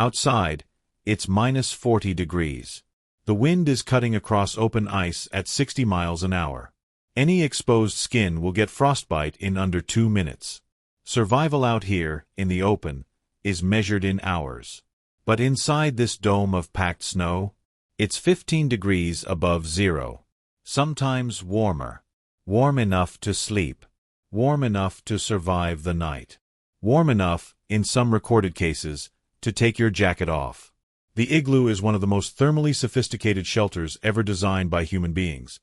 Outside, it's minus 40 degrees. The wind is cutting across open ice at 60 miles an hour. Any exposed skin will get frostbite in under 2 minutes. Survival out here, in the open, is measured in hours. But inside this dome of packed snow, it's 15 degrees above zero. Sometimes warmer. Warm enough to sleep. Warm enough to survive the night. Warm enough, in some recorded cases, to take your jacket off. The igloo is one of the most thermally sophisticated shelters ever designed by human beings,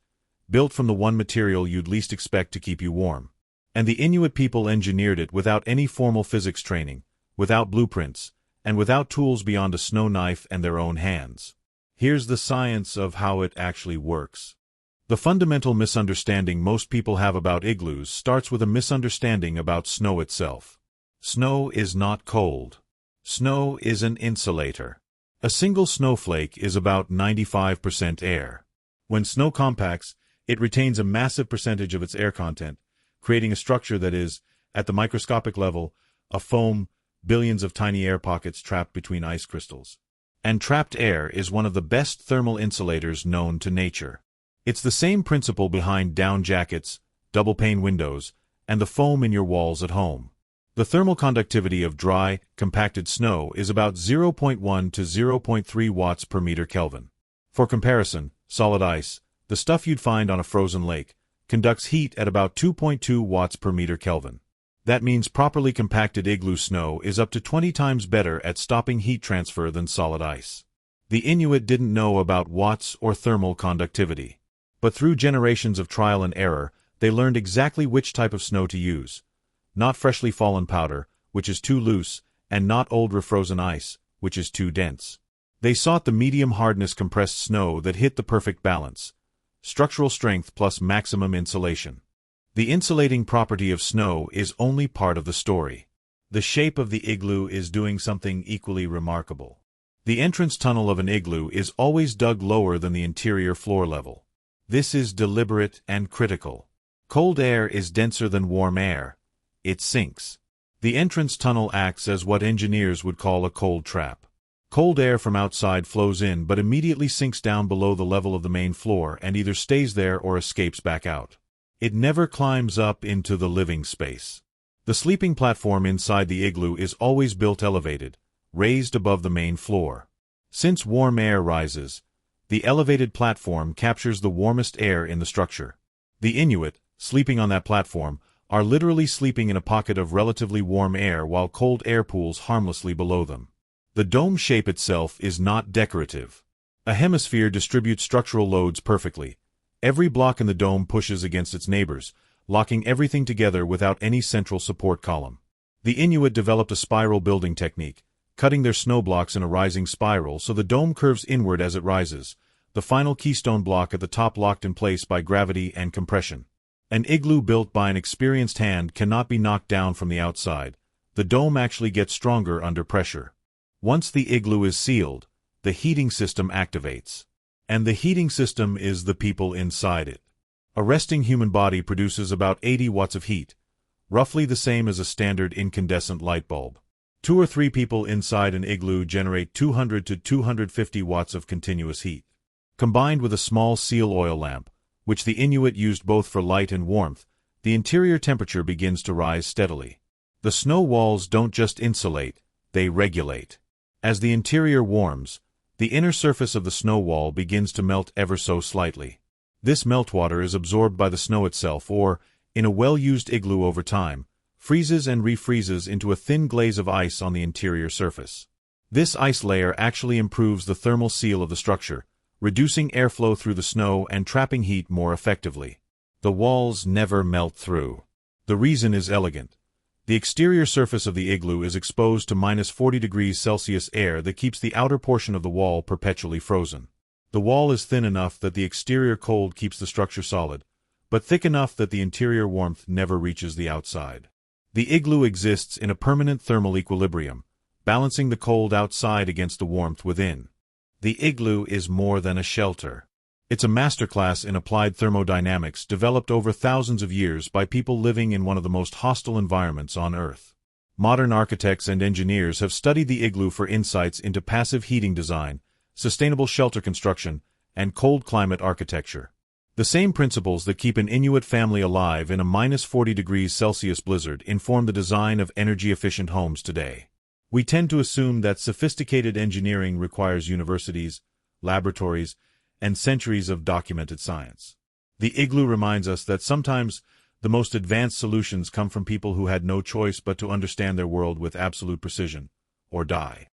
built from the one material you'd least expect to keep you warm. And the Inuit people engineered it without any formal physics training, without blueprints, and without tools beyond a snow knife and their own hands. Here's the science of how it actually works. The fundamental misunderstanding most people have about igloos starts with a misunderstanding about snow itself. Snow is not cold. Snow is an insulator. A single snowflake is about 95% air. When snow compacts, it retains a massive percentage of its air content, creating a structure that is, at the microscopic level, a foam, billions of tiny air pockets trapped between ice crystals. And trapped air is one of the best thermal insulators known to nature. It's the same principle behind down jackets, double-pane windows, and the foam in your walls at home. The thermal conductivity of dry, compacted snow is about 0.1 to 0.3 watts per meter Kelvin. For comparison, solid ice, the stuff you'd find on a frozen lake, conducts heat at about 2.2 watts per meter Kelvin. That means properly compacted igloo snow is up to 20 times better at stopping heat transfer than solid ice. The Inuit didn't know about watts or thermal conductivity. But through generations of trial and error, they learned exactly which type of snow to use. Not freshly fallen powder, which is too loose, and not old refrozen ice, which is too dense. They sought the medium hardness compressed snow that hit the perfect balance. Structural strength plus maximum insulation. The insulating property of snow is only part of the story. The shape of the igloo is doing something equally remarkable. The entrance tunnel of an igloo is always dug lower than the interior floor level. This is deliberate and critical. Cold air is denser than warm air. It sinks. The entrance tunnel acts as what engineers would call a cold trap. Cold air from outside flows in but immediately sinks down below the level of the main floor and either stays there or escapes back out. It never climbs up into the living space. The sleeping platform inside the igloo is always built elevated, raised above the main floor. Since warm air rises, the elevated platform captures the warmest air in the structure. The Inuit, sleeping on that platform, are literally sleeping in a pocket of relatively warm air while cold air pools harmlessly below them. The dome shape itself is not decorative. A hemisphere distributes structural loads perfectly. Every block in the dome pushes against its neighbors, locking everything together without any central support column. The Inuit developed a spiral building technique, cutting their snow blocks in a rising spiral so the dome curves inward as it rises, the final keystone block at the top locked in place by gravity and compression. An igloo built by an experienced hand cannot be knocked down from the outside. The dome actually gets stronger under pressure. Once the igloo is sealed, the heating system activates. And the heating system is the people inside it. A resting human body produces about 80 watts of heat, roughly the same as a standard incandescent light bulb. 2 or 3 people inside an igloo generate 200 to 250 watts of continuous heat. Combined with a small seal oil lamp, which the Inuit used both for light and warmth, the interior temperature begins to rise steadily. The snow walls don't just insulate, they regulate. As the interior warms, the inner surface of the snow wall begins to melt ever so slightly. This meltwater is absorbed by the snow itself or, in a well-used igloo over time, freezes and refreezes into a thin glaze of ice on the interior surface. This ice layer actually improves the thermal seal of the structure, reducing airflow through the snow and trapping heat more effectively. The walls never melt through. The reason is elegant. The exterior surface of the igloo is exposed to minus 40 degrees Celsius air that keeps the outer portion of the wall perpetually frozen. The wall is thin enough that the exterior cold keeps the structure solid, but thick enough that the interior warmth never reaches the outside. The igloo exists in a permanent thermal equilibrium, balancing the cold outside against the warmth within. The igloo is more than a shelter. It's a masterclass in applied thermodynamics developed over thousands of years by people living in one of the most hostile environments on Earth. Modern architects and engineers have studied the igloo for insights into passive heating design, sustainable shelter construction, and cold climate architecture. The same principles that keep an Inuit family alive in a -40°C blizzard inform the design of energy-efficient homes today. We tend to assume that sophisticated engineering requires universities, laboratories, and centuries of documented science. The igloo reminds us that sometimes the most advanced solutions come from people who had no choice but to understand their world with absolute precision, or die.